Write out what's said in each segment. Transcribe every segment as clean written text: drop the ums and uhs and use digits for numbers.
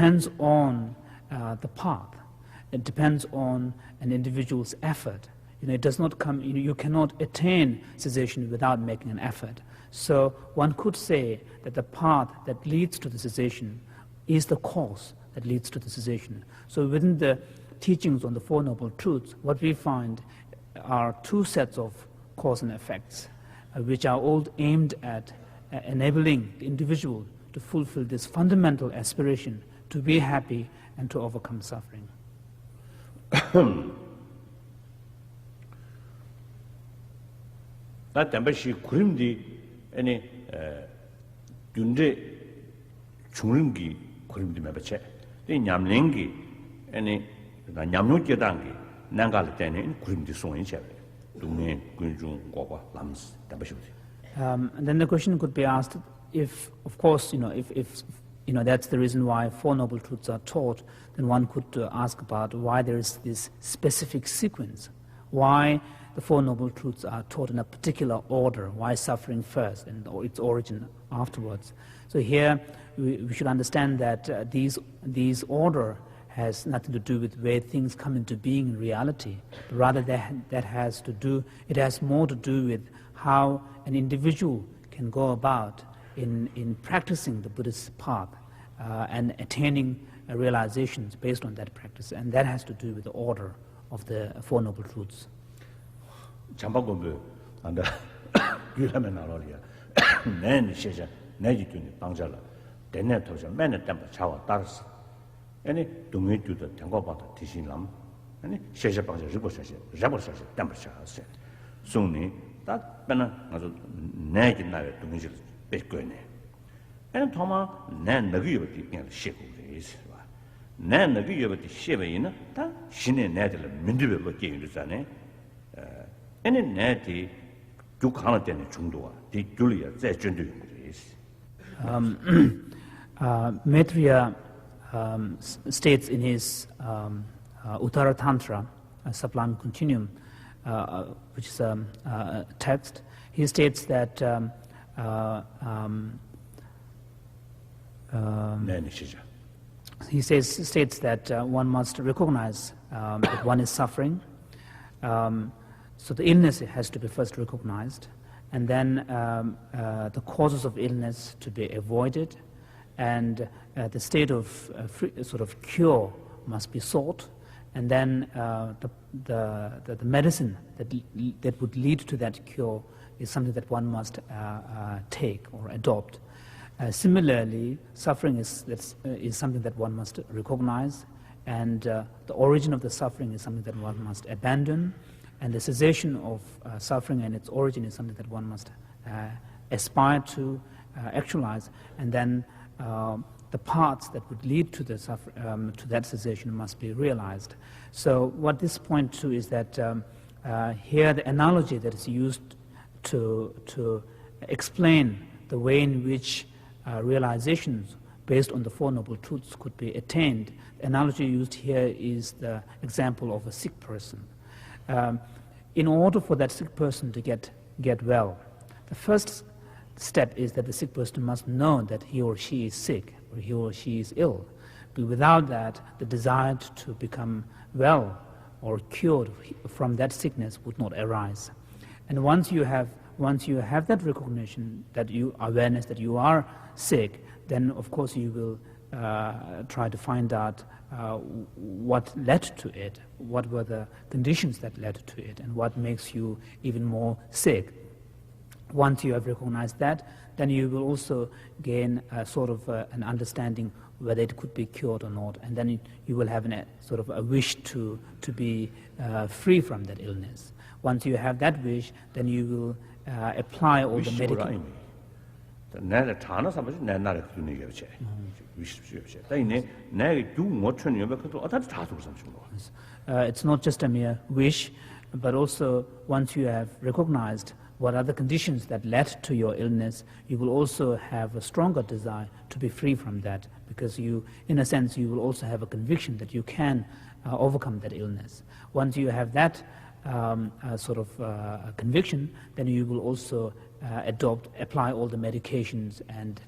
depends on the path. It depends on an individual's effort. It does not come. You cannot attain cessation without making an effort. So one could say that the path that leads to the cessation is the cause that leads to the cessation. So within the teachings on the Four Noble Truths, what we find are two sets of cause and effects, which are all aimed at enabling the individual to fulfill this fundamental aspiration to be happy and to overcome suffering. 나 담바시 구름디 아니 둔데 중릉기 구름디 매버체 이 냠랭기 아니 나 냠노께단기 난갈 때는 구름디 송인체 동네 군중 고바 람스 담바시. And then the question could be asked if, of course, if that's the reason why Four Noble Truths are taught, then one could ask about why there is this specific sequence, why the Four Noble Truths are taught in a particular order, why suffering first and its origin afterwards. So here we should understand that these order has nothing to do with where things come into being in reality. Rather, it has more to do with how an individual can go about in practicing the Buddhist path and attaining realizations based on that practice. And that has to do with the order of the Four Noble Truths. 잠바고도 안다 유하면 나로리야 내는 시자 내지도니 방자라 대내 도저 맨날 땜바 차와 따르스 아니 동의주도 장고바다 대신람 아니 시자 방자 리고셔시 잡어셔시 땜바 차세 송니 딱 빼나 아주 내기 나의 동의를 뺏고네 아니 도마 내 너기 여기 그냥 시고 그래서 내 너기 여기 시베이나 다 신의 내들 민두별로 게임이잖아요 any natty do can't any chungdua, the Julia, they jundu. Maitreya states in his Uttara Tantra, Sublime Continuum, which is a text, he states that he states that one must recognize that one is suffering. So the illness has to be first recognized, and then the causes of illness to be avoided, and the state of sort of cure must be sought, and then the medicine that would lead to that cure is something that one must take or adopt. Similarly, suffering is something that one must recognize, and the origin of the suffering is something that one must abandon. And the cessation of suffering and its origin is something that one must aspire to actualize, and then the paths that would lead to to that cessation must be realized. So what this points to is that here the analogy that is used to explain the way in which realizations based on the Four Noble Truths could be attained, the analogy used here is the example of a sick person. In order for that sick person to get well, the first step is that the sick person must know that he or she is sick or he or she is ill. But without that, the desire to become well or cured from that sickness would not arise. And once you have that recognition, awareness that you are sick, then of course you will try to find out what led to it, what were the conditions that led to it, and what makes you even more sick. Once you have recognized that, then you will also gain a sort of an understanding whether it could be cured or not, and then you will have sort of a wish to be free from that illness. Once you have that wish, then you will apply all the medical. 내가 타나 사람이 내 나라 그런 얘기가 없지. 위십시오. 근데 내가 두 어떤 여백 그것도 어떻게 다 도상 준 거. It's not just a mere wish, but also once you have recognized what are the conditions that led to your illness, you will also have a stronger desire to be free from that, because in a sense, you will also have a conviction that you can overcome that illness. Once you have that sort of conviction, then you will also apply all the medications and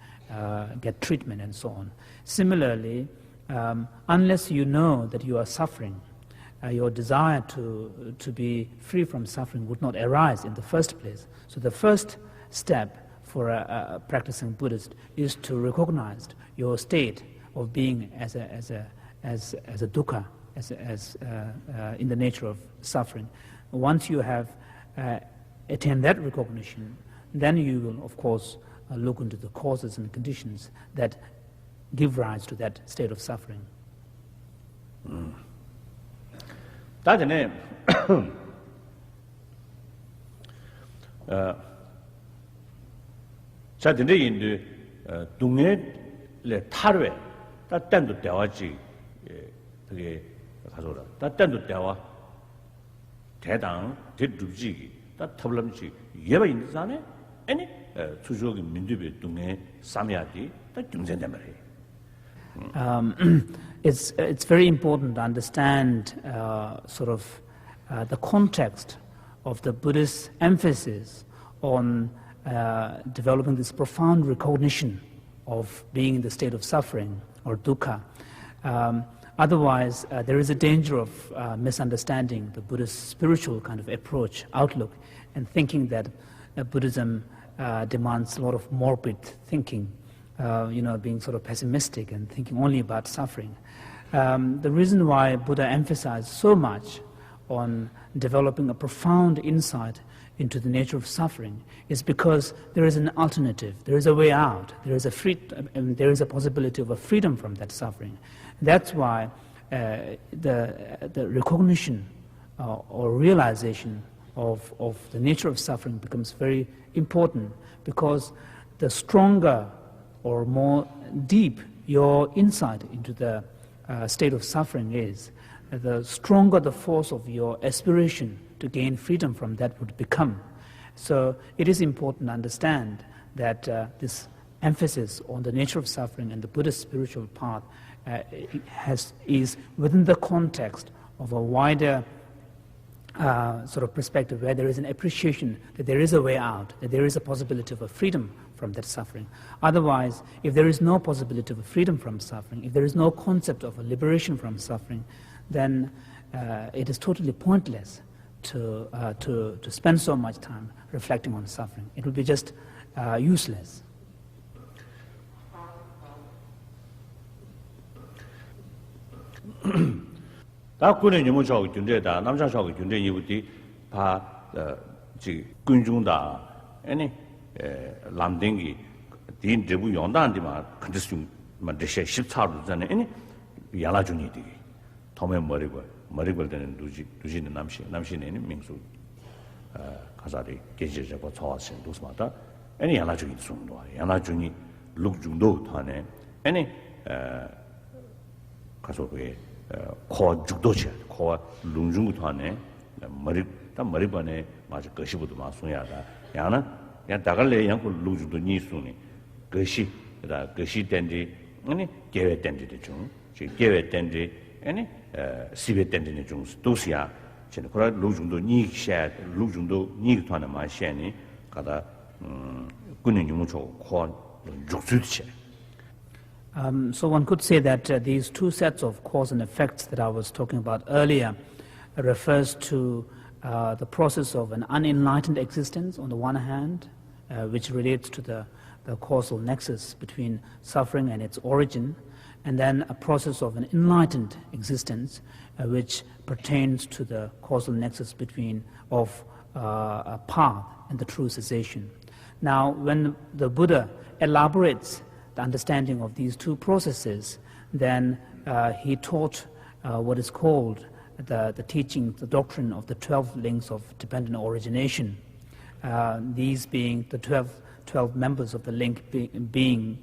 get treatment and so on. Similarly, unless you know that you are suffering, your desire to be free from suffering would not arise in the first place. So the first step for a practicing Buddhist is to recognize your state of being as a dukkha, in the nature of suffering. Once you have attained that recognition, then you will, of course, look into the causes and conditions that give rise to that state of suffering. 다전에 자든데 인도 동네에 타르에 따단도 대화지 그게 가서라 따단도 대화 대당 대두지 따 탑람지 예바 인자네 아니 수족이 민두비 동네 삼야디 따 중전된 말이에요. It's very important to understand the context of the Buddhist emphasis on developing this profound recognition of being in the state of suffering or dukkha. Otherwise, there is a danger of misunderstanding the Buddhist spiritual kind of approach, outlook, and thinking that Buddhism demands a lot of morbid thinking. Being sort of pessimistic and thinking only about suffering. The reason why Buddha emphasized so much on developing a profound insight into the nature of suffering is because there is an alternative, there is a way out, there is a possibility of a freedom from that suffering. That's why the recognition or realization of the nature of suffering becomes very important, because the stronger or more deep your insight into the state of suffering is, the stronger the force of your aspiration to gain freedom from that would become. So it is important to understand that this emphasis on the nature of suffering and the Buddhist spiritual path is within the context of a wider perspective, where there is an appreciation that there is a way out, that there is a possibility of a freedom from that suffering. Otherwise, if there is no possibility of a freedom from suffering, if there is no concept of a liberation from suffering, then it is totally pointless to spend so much time reflecting on suffering. It would be just useless. 다 군의 nhiệm vụ 군대다 남자하고 군대 이후디 바 군중다 아니 람댕기 딘 제부 용단디마 컨디션 만드셔 14로 전에 아니 야라주니디 도매 머리고 되는 두지는 남신에는 민수 가사리 계제자고 저와신 도스마다 아니 야라주니 송도 야라주니 룩중도 타네 아니 가서 그게 코 죽도체 코 룽중도 하네 머리번에 맞아 것이부터 마송야다 야는 야 다갈래 양고 루주도 니수니 것이 된지 아니 계획 된지도 좀 계획 된지 아니 시베 된지는 좀 도시야 저는 그런 루중도 니샤 루중도 니도 하는 마시니 가다 군인 유무초 코 죽수치. So one could say that these two sets of cause and effects that I was talking about earlier refers to the process of an unenlightened existence on the one hand, which relates to the causal nexus between suffering and its origin, and then a process of an enlightened existence, which pertains to the causal nexus of a path and the true cessation. Now, when the Buddha elaborates the understanding of these two processes, then he taught what is called the teaching, the doctrine of the 12 links of dependent origination. These being the 12 members of the link being